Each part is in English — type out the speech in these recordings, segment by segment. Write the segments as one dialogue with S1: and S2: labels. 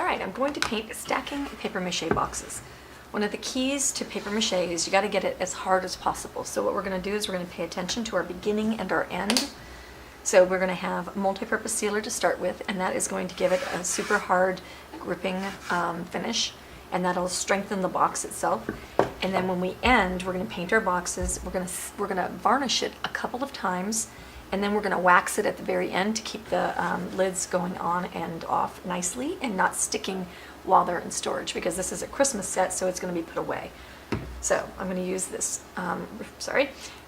S1: Alright, I'm going to paint stacking paper mache boxes. One of the keys to paper mache is you got to get it as hard as possible. So what we're going to do is we're going to pay attention to our beginning and our end. So we're going to have multi-purpose sealer to start with, and that is going to give it a super hard gripping finish, and that'll strengthen the box itself. And then when we end, we're going to paint our boxes. We're going to varnish it a couple of times, and then we're going to wax it at the very end to keep the lids going on and off nicely and not sticking while they're in storage, because this is a Christmas set, so it's going to be put away. So I'm going to use this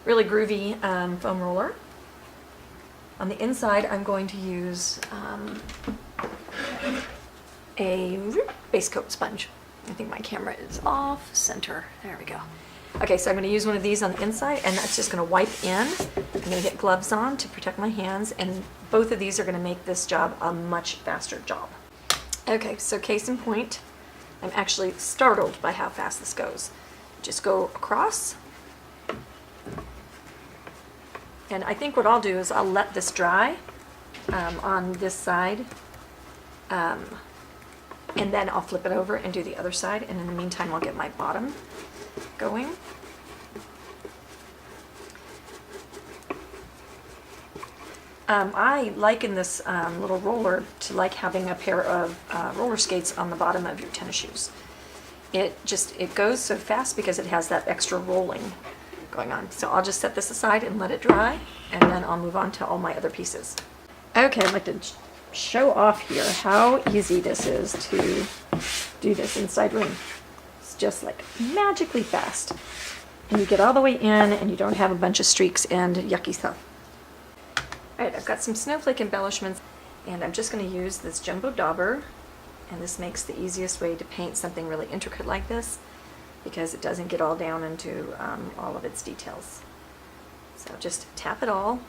S1: really groovy foam roller. On the inside, I'm going to use a base coat sponge. I think my camera is off center. There we go. Okay, so I'm going to use one of these on the inside, and that's just going to wipe in. I'm going to get gloves on to protect my hands, and both of these are going to make this job a much faster job. Okay, so case in point, I'm actually startled by how fast this goes. Just go across. And I think what I'll do is I'll let this dry on this side, and then I'll flip it over and do the other side, and in the meantime I'll get my bottom going. I liken this little roller to like having a pair of roller skates on the bottom of your tennis shoes. It goes so fast because it has that extra rolling going on. So I'll just set this aside and let it dry, and then I'll move on to all my other pieces. Okay, I'd like to show off here how easy this is to do this inside ring. It's just like magically fast. And you get all the way in and you don't have a bunch of streaks and yucky stuff. Alright, I've got some snowflake embellishments, and I'm just going to use this jumbo dauber, and this makes the easiest way to paint something really intricate like this, because it doesn't get all down into all of its details. So just tap it all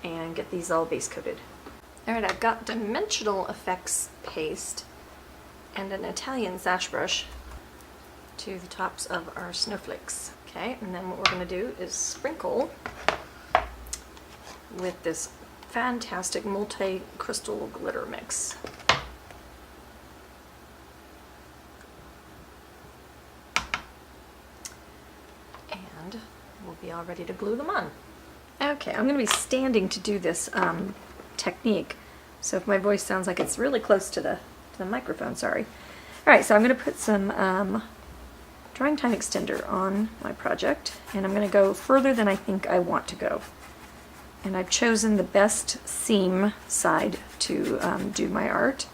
S1: and get these all base coated. Alright, I've got dimensional effects paste and an Italian sash brush to the tops of our snowflakes. Okay, and then what we're going to do is sprinkle with this fantastic multi-crystal glitter mix. And we'll be all ready to glue them on. Okay, I'm going to be standing to do this technique, so if my voice sounds like it's really close to the microphone, sorry. Alright, so I'm going to put some drying time extender on my project, and I'm going to go further than I think I want to go. And I've chosen the best seam side to do my art.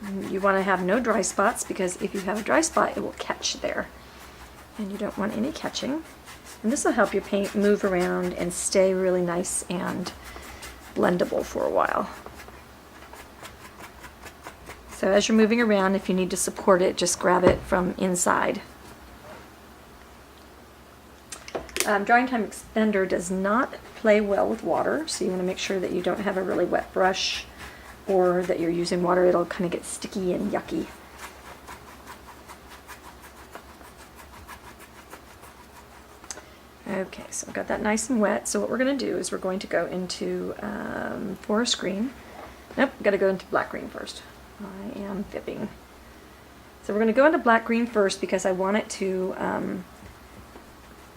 S1: And you want to have no dry spots, because if you have a dry spot, it will catch there. And you don't want any catching. And this will help your paint move around and stay really nice and blendable for a while. So as you're moving around, if you need to support it, just grab it from inside. Drying time extender does not play well with water, so you want to make sure that you don't have a really wet brush, or that you're using water. It'll kind of get sticky and yucky. Okay, so I've got that nice and wet. So what we're going to do is we're going to go into forest green. Nope, got to go into black green first. I am fibbing. So we're going to go into black green first because I want it to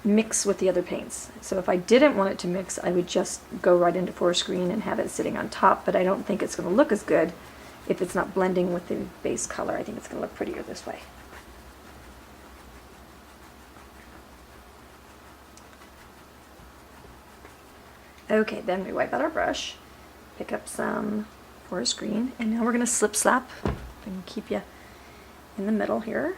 S1: mix with the other paints. So if I didn't want it to mix, I would just go right into forest green and have it sitting on top, but I don't think it's going to look as good if it's not blending with the base color. I think it's going to look prettier this way. Okay, then we wipe out our brush, pick up some forest green, and now we're going to slip slap and keep you in the middle here.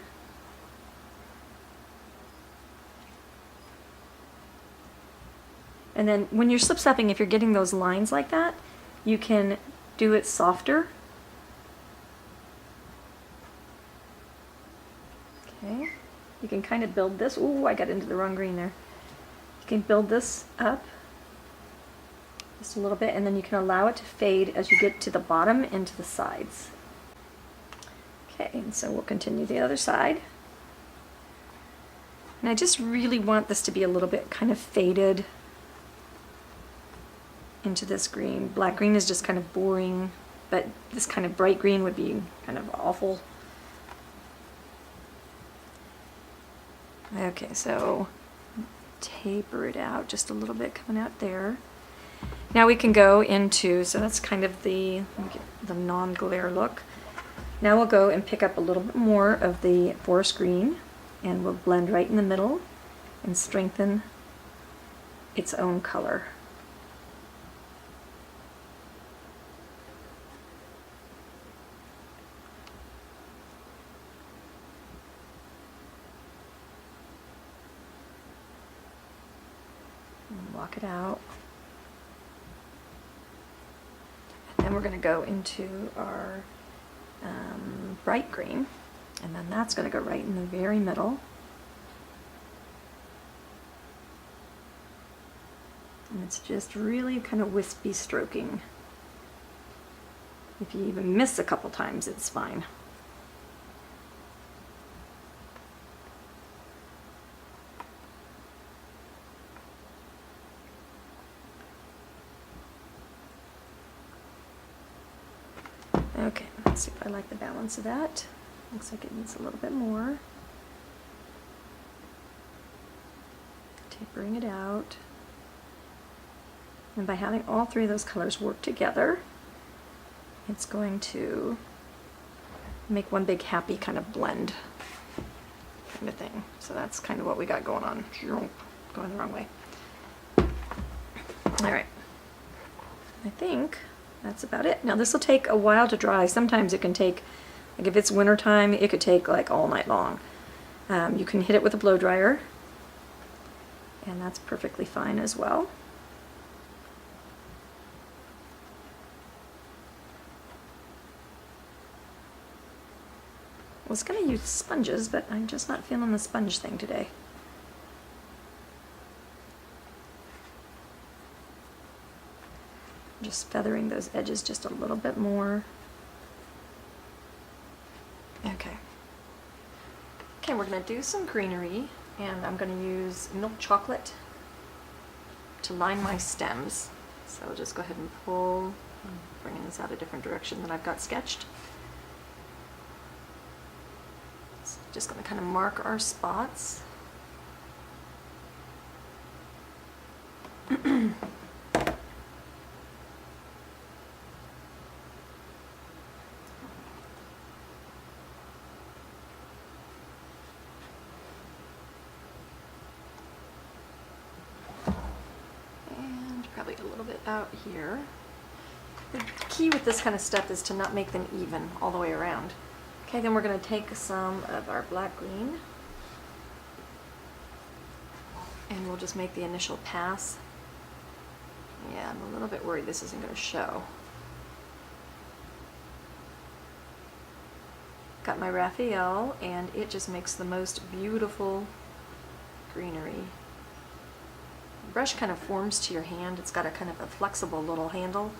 S1: And then when you're slip slapping, if you're getting those lines like that, you can do it softer. Okay, you can kind of build this. Ooh, I got into the wrong green there. You can build this up just a little bit, and then you can allow it to fade as you get to the bottom and to the sides. Okay, and so we'll continue the other side. And I just really want this to be a little bit kind of faded into this green. Black green is just kind of boring, but this kind of bright green would be kind of awful. Okay, so taper it out just a little bit coming out there. Now we can go into, so that's kind of the non-glare look. Now we'll go and pick up a little bit more of the forest green, and we'll blend right in the middle and strengthen its own color. And block it out. And then we're going to go into our bright green, and then that's going to go right in the very middle. And it's just really kind of wispy stroking. If you even miss a couple times, it's fine. Okay, let's see if I like the balance of that. Looks like it needs a little bit more. Tapering it out. And by having all three of those colors work together, it's going to make one big happy kind of blend kind of thing. So that's kind of what we got going on. Going the wrong way. All right. I think that's about it. Now this will take a while to dry. Sometimes it can take, like if it's winter time, it could take like all night long. You can hit it with a blow dryer, and that's perfectly fine as well. I was going to use sponges, but I'm just not feeling the sponge thing today. Just feathering those edges just a little bit more. Okay. Okay, we're going to do some greenery, and I'm going to use milk chocolate to line my stems. So I'll just go ahead and pull, bringing this out a different direction than I've got sketched. So just going to kind of mark our spots. Probably a little bit out here. The key with this kind of stuff is to not make them even all the way around. Okay, then we're going to take some of our black green, and we'll just make the initial pass. Yeah, I'm a little bit worried this isn't going to show. Got my Raphael, and it just makes the most beautiful greenery. The brush kind of forms to your hand. It's got a kind of a flexible little handle,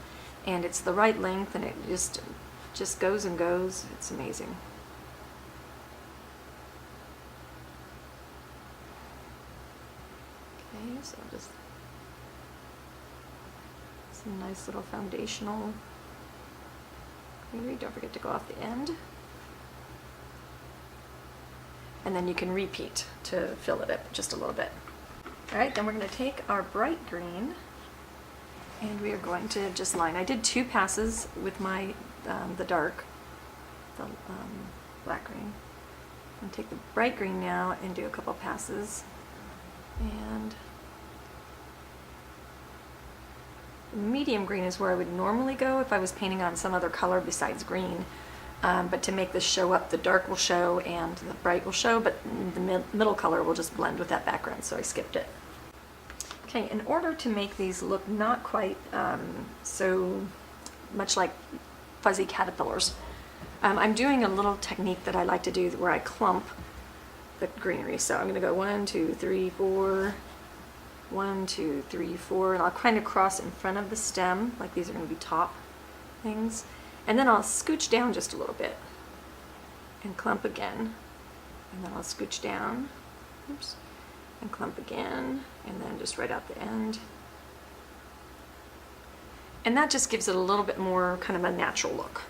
S1: and it's the right length, and it just goes and goes. It's amazing. Okay, so just some nice little foundational greenery. Don't forget to go off the end. And then you can repeat to fill it up just a little bit. All right, then we're going to take our bright green, and we are going to just line. I did 2 passes with my the black green. I'm going to take the bright green now and do a couple passes. And medium green is where I would normally go if I was painting on some other color besides green. But to make this show up, the dark will show and the bright will show, but the middle color will just blend with that background, so I skipped it. Okay, in order to make these look not quite so much like fuzzy caterpillars, I'm doing a little technique that I like to do where I clump the greenery. So I'm going to go 1, 2, 3, 4, 1, 2, 3, 4, and I'll kind of cross in front of the stem, like these are going to be top things. And then I'll scooch down just a little bit and clump again. And then I'll scooch down, oops, and clump again, and then just right out the end. And that just gives it a little bit more kind of a natural look.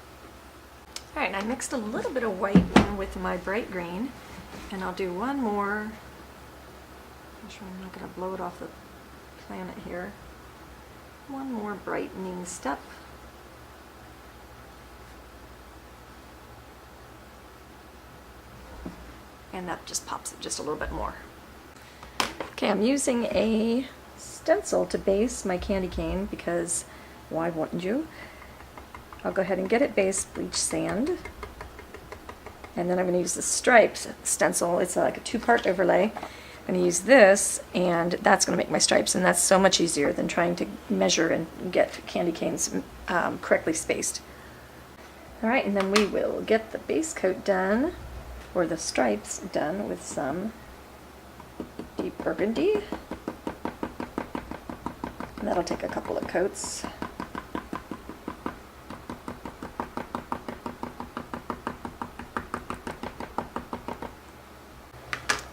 S1: All right, I mixed a little bit of white in with my bright green, and I'll do one more. I'm sure I'm not going to blow it off the planet here. One more brightening step. And that just pops it just a little bit more. Okay, I'm using a stencil to base my candy cane because why wouldn't you? I'll go ahead and get it based, bleach sand. And then I'm going to use the stripes stencil. It's like a two-part overlay. I'm going to use this, and that's going to make my stripes, and that's so much easier than trying to measure and get candy canes correctly spaced. All right, and then we will get the base coat done, or the stripes done, with some deep burgundy. And that'll take a couple of coats.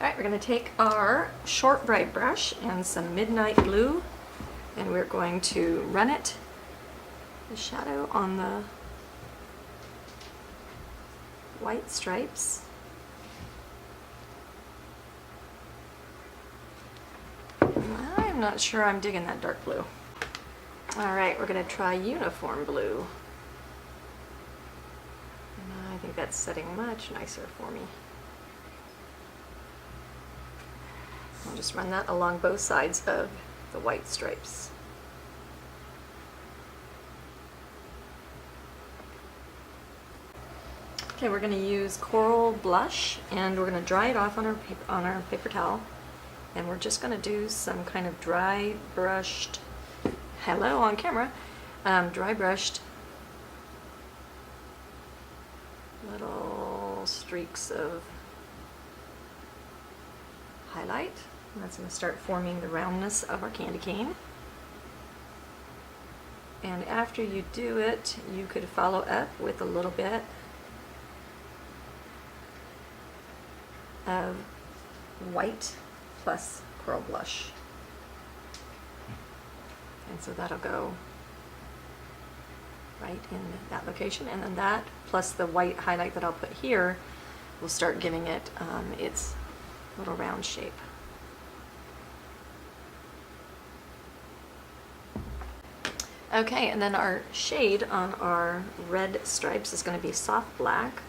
S1: Alright, we're going to take our short bright brush and some midnight blue, and we're going to run it, the shadow on the white stripes. I'm not sure I'm digging that dark blue. Alright, we're going to try uniform blue. And I think that's setting much nicer for me. I'll just run that along both sides of the white stripes. Okay, we're going to use coral blush, and we're going to dry it off on our paper towel. And we're just going to do some kind of dry brushed, hello on camera, dry brushed little streaks of highlight. And that's going to start forming the roundness of our candy cane. And after you do it, you could follow up with a little bit of white plus coral blush. And so that'll go right in that location. And then that plus the white highlight that I'll put here will start giving it its little round shape. Okay, and then our shade on our red stripes is going to be soft black.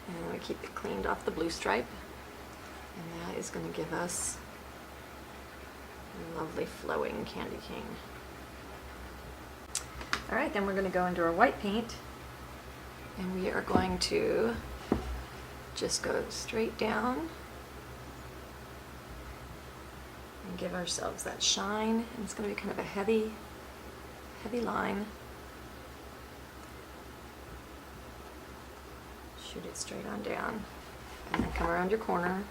S1: And we keep it cleaned off the blue stripe. And that is going to give us a lovely flowing candy cane. Alright, then we're going to go into our white paint. And we are going to just go straight down and give ourselves that shine. And it's going to be kind of a heavy line. Shoot it straight on down, and then come around your corner.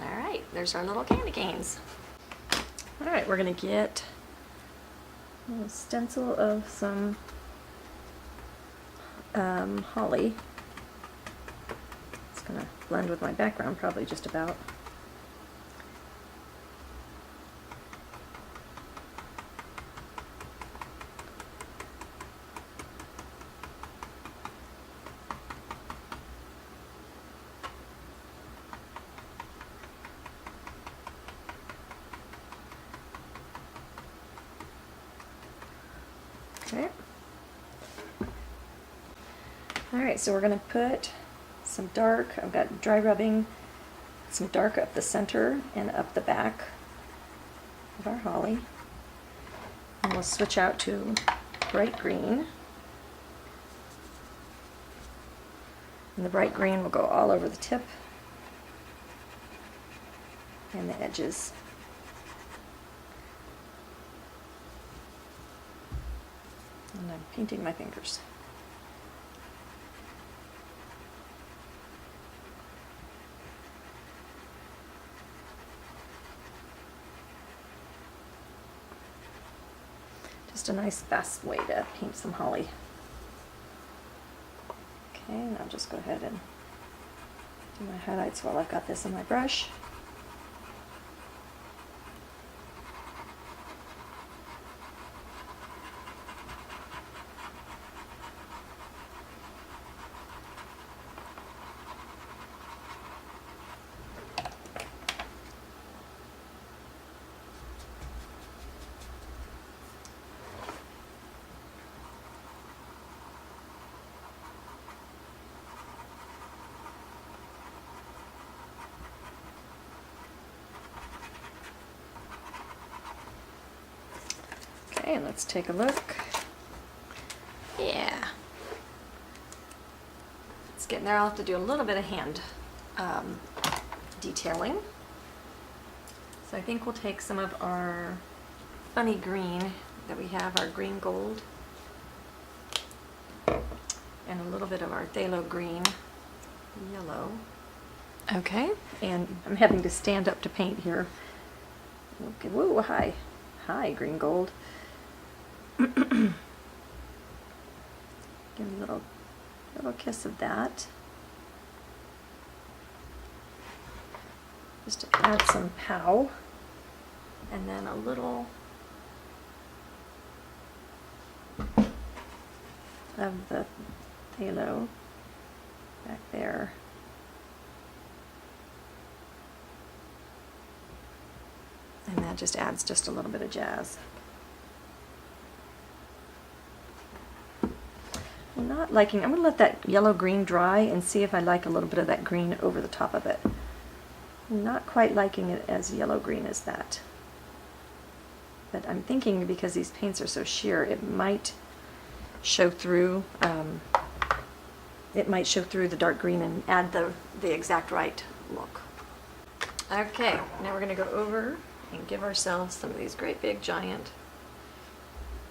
S1: Alright, there's our little candy canes. Alright, we're going to get a little stencil of some holly. It's going to blend with my background probably just about. Okay. Alright, so we're going to put some dark, I've got dry rubbing, some dark up the center and up the back of our holly. And we'll switch out to bright green. And the bright green will go all over the tip and the edges. And I'm painting my fingers. Just a nice fast way to paint some holly. Okay. Okay, and I'll just go ahead and do my highlights while I've got this in my brush. Okay, let's take a look. Yeah. It's getting there. I'll have to do a little bit of hand detailing. So I think we'll take some of our funny green that we have, our green gold, and a little bit of our phthalo green yellow. Okay, and I'm having to stand up to paint here. Okay, whoa, hi. Hi, green gold. Give me a little kiss of that. Just to add some pow. And then a little of the phthalo back there. And that just adds just a little bit of jazz. I'm not liking, I'm going to let that yellow-green dry and see if I like a little bit of that green over the top of it. I'm not quite liking it as yellow-green as that. But I'm thinking because these paints are so sheer, it might show through, the dark green and add the exact right look. Okay, now we're going to go over and give ourselves some of these great big giant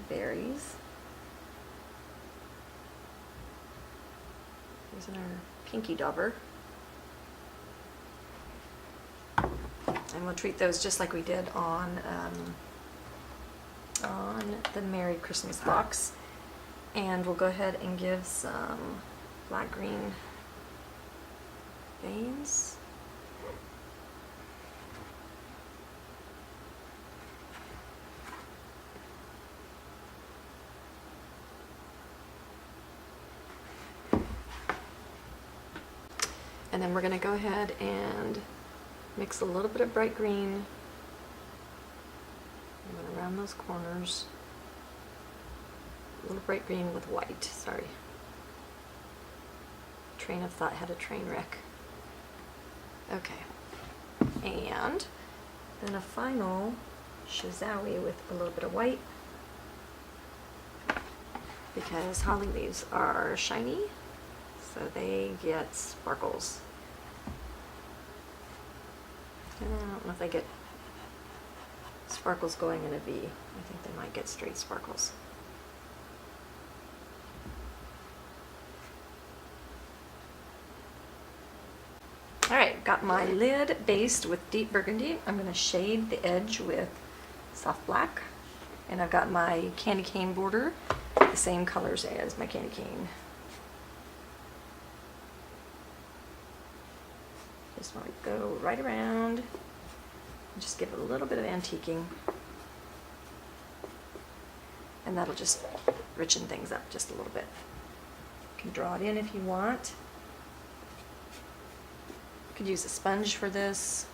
S1: berries. Using our pinky dauber. And we'll treat those just like we did on the Merry Christmas box. And we'll go ahead and give some black green veins. And then we're going to go ahead and mix a little bit of bright green around those corners. A little bright green with white, sorry. Train of thought had a train wreck. Okay. And then a final shazowie with a little bit of white, because holly leaves are shiny, so they get sparkles. And I don't know if they get sparkles going in a V. I think they might get straight sparkles. Alright, got my lid based with deep burgundy. I'm going to shade the edge with soft black. And I've got my candy cane border, the same colors as my candy cane. Just want to go right around and just give it a little bit of antiquing. And that'll just richen things up just a little bit. You can draw it in if you want. You could use a sponge for this.